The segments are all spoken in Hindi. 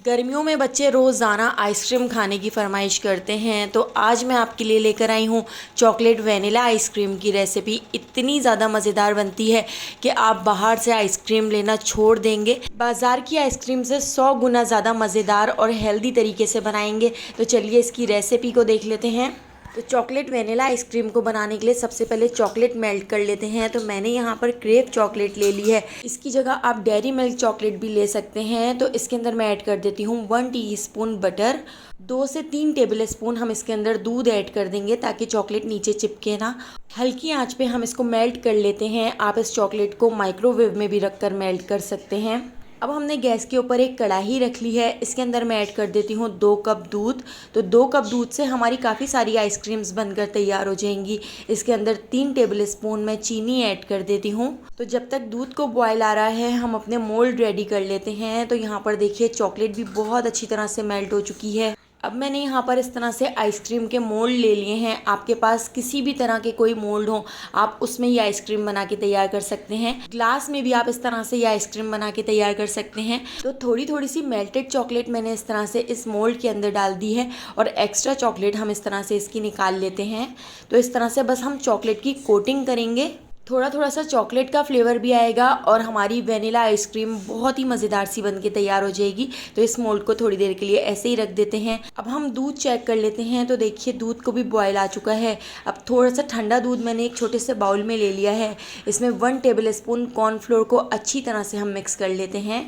गर्मियों में बच्चे रोज़ाना आइसक्रीम खाने की फरमाइश करते हैं, तो आज मैं आपके लिए लेकर आई हूँ चॉकलेट वेनिला आइसक्रीम की रेसिपी। इतनी ज़्यादा मज़ेदार बनती है कि आप बाहर से आइसक्रीम लेना छोड़ देंगे। बाज़ार की आइसक्रीम से 100 गुना ज़्यादा मज़ेदार और हेल्दी तरीके से बनाएंगे। तो चलिए इसकी रेसिपी को देख लेते हैं। तो चॉकलेट वेनिला आइसक्रीम को बनाने के लिए सबसे पहले चॉकलेट मेल्ट कर लेते हैं। तो मैंने यहाँ पर क्रेप चॉकलेट ले ली है, इसकी जगह आप डेयरी मिल्क चॉकलेट भी ले सकते हैं। तो इसके अंदर मैं ऐड कर देती हूँ 1 टीस्पून बटर, 2 से 3 टेबल स्पून हम इसके अंदर दूध ऐड कर देंगे ताकि चॉकलेट नीचे चिपके ना। हल्की आंच पे हम इसको मेल्ट कर लेते हैं। आप इस चॉकलेट को माइक्रोवेव में भी रखकर मेल्ट कर सकते हैं। अब हमने गैस के ऊपर एक कढ़ाई रख ली है, इसके अंदर मैं ऐड कर देती हूँ 2 कप दूध। तो 2 कप दूध से हमारी काफ़ी सारी आइसक्रीम्स बनकर तैयार हो जाएंगी। इसके अंदर 3 टेबल स्पून मैं चीनी ऐड कर देती हूँ। तो जब तक दूध को बॉयल आ रहा है हम अपने मोल्ड रेडी कर लेते हैं। तो यहाँ पर देखिए चॉकलेट भी बहुत अच्छी तरह से मेल्ट हो चुकी है। अब मैंने यहाँ पर इस तरह से आइसक्रीम के मोल्ड ले लिए हैं। आपके पास किसी भी तरह के कोई मोल्ड हो, आप उसमें ये आइसक्रीम बना के तैयार कर सकते हैं। ग्लास में भी आप इस तरह से ये आइसक्रीम बना के तैयार कर सकते हैं। तो थोड़ी थोड़ी सी मेल्टेड चॉकलेट मैंने इस तरह से इस मोल्ड के अंदर डाल दी है और एक्स्ट्रा चॉकलेट हम इस तरह से इसकी निकाल लेते हैं। तो इस तरह से बस हम चॉकलेट की कोटिंग करेंगे। थोड़ा थोड़ा सा चॉकलेट का फ्लेवर भी आएगा और हमारी वेनिला आइसक्रीम बहुत ही मज़ेदार सी बन के तैयार हो जाएगी। तो इस मोल्ड को थोड़ी देर के लिए ऐसे ही रख देते हैं। अब हम दूध चेक कर लेते हैं। तो देखिए दूध को भी बॉयल आ चुका है। अब थोड़ा सा ठंडा दूध मैंने एक छोटे से बाउल में ले लिया है। इसमें 1 टेबल स्पून कॉर्नफ्लोर को अच्छी तरह से हम मिक्स कर लेते हैं।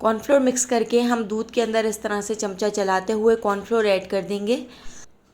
कॉर्नफ्लोर मिक्स करके हम दूध के अंदर इस तरह से चमचा चलाते हुए कॉर्नफ्लोर ऐड कर देंगे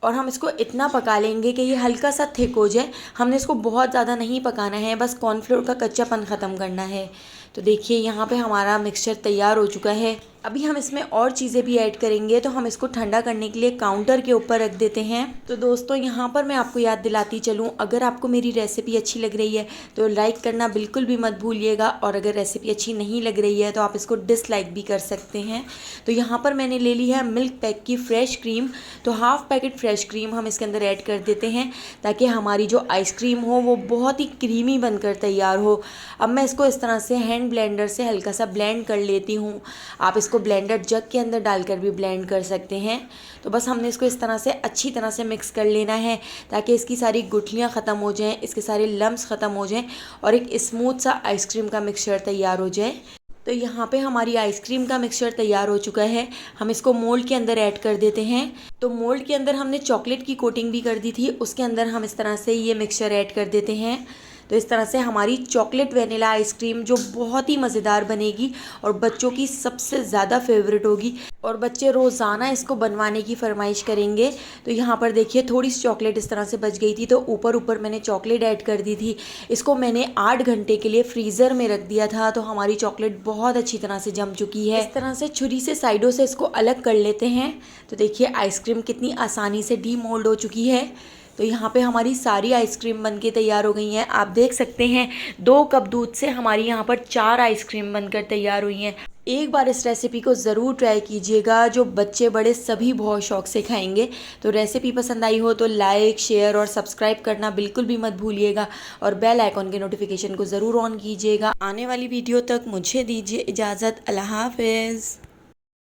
और हम इसको इतना पका लेंगे कि ये हल्का सा थिक हो जाए। हमने इसको बहुत ज़्यादा नहीं पकाना है, बस कॉर्नफ्लोर का कच्चापन ख़त्म करना है। तो देखिए यहाँ पे हमारा मिक्सचर तैयार हो चुका है। अभी हम इसमें और चीज़ें भी ऐड करेंगे। तो हम इसको ठंडा करने के लिए काउंटर के ऊपर रख देते हैं। तो दोस्तों यहाँ पर मैं आपको याद दिलाती चलूँ, अगर आपको मेरी रेसिपी अच्छी लग रही है तो लाइक करना बिल्कुल भी मत भूलिएगा, और अगर रेसिपी अच्छी नहीं लग रही है तो आप इसको डिसलाइक भी कर सकते हैं। तो यहाँ पर मैंने ले ली है मिल्क पैक की फ्रेश क्रीम। तो हाफ़ पैकेट फ्रेश क्रीम हम इसके अंदर ऐड कर देते हैं ताकि हमारी जो आइसक्रीम हो वो बहुत ही क्रीमी बनकर तैयार हो। अब मैं इसको इस तरह से हैंड ब्लेंडर से हल्का सा ब्लेंड कर लेती हूँ। आप इसको ब्लेंडर जग के अंदर डालकर भी ब्लेंड कर सकते हैं। तो बस हमने इसको इस तरह से अच्छी तरह से मिक्स कर लेना है ताकि इसकी सारी गुठलियाँ ख़त्म हो जाएं, इसके सारे लम्स ख़त्म हो जाएं और एक स्मूथ सा आइसक्रीम का मिक्सचर तैयार हो जाए। तो यहाँ पे हमारी आइसक्रीम का मिक्सचर तैयार हो चुका है। हम इसको मोल्ड के अंदर ऐड कर देते हैं। तो मोल्ड के अंदर हमने चॉकलेट की कोटिंग भी कर दी थी, उसके अंदर हम इस तरह से ये मिक्सचर ऐड कर देते हैं। तो इस तरह से हमारी चॉकलेट वेनिला आइसक्रीम जो बहुत ही मज़ेदार बनेगी और बच्चों की सबसे ज़्यादा फेवरेट होगी और बच्चे रोज़ाना इसको बनवाने की फरमाइश करेंगे। तो यहाँ पर देखिए थोड़ी सी चॉकलेट इस तरह से बच गई थी, तो ऊपर ऊपर मैंने चॉकलेट ऐड कर दी थी। इसको मैंने 8 घंटे के लिए फ्रीज़र में रख दिया था। तो हमारी चॉकलेट बहुत अच्छी तरह से जम चुकी है। इस तरह से छुरी से साइडों से इसको अलग कर लेते हैं। तो देखिए आइसक्रीम कितनी आसानी से डीमोल्ड हो चुकी है। तो यहाँ पे हमारी सारी आइसक्रीम बनके तैयार हो गई हैं। आप देख सकते हैं 2 कप दूध से हमारी यहाँ पर 4 आइसक्रीम बनकर तैयार हुई हैं। एक बार इस रेसिपी को ज़रूर ट्राई कीजिएगा, जो बच्चे बड़े सभी बहुत शौक से खाएंगे। तो रेसिपी पसंद आई हो तो लाइक, शेयर और सब्सक्राइब करना बिल्कुल भी मत भूलिएगा और बेल आइकॉन के नोटिफिकेशन को ज़रूर ऑन कीजिएगा। आने वाली वीडियो तक मुझे दीजिए इजाज़त। अल्लाह हाफ़िज़।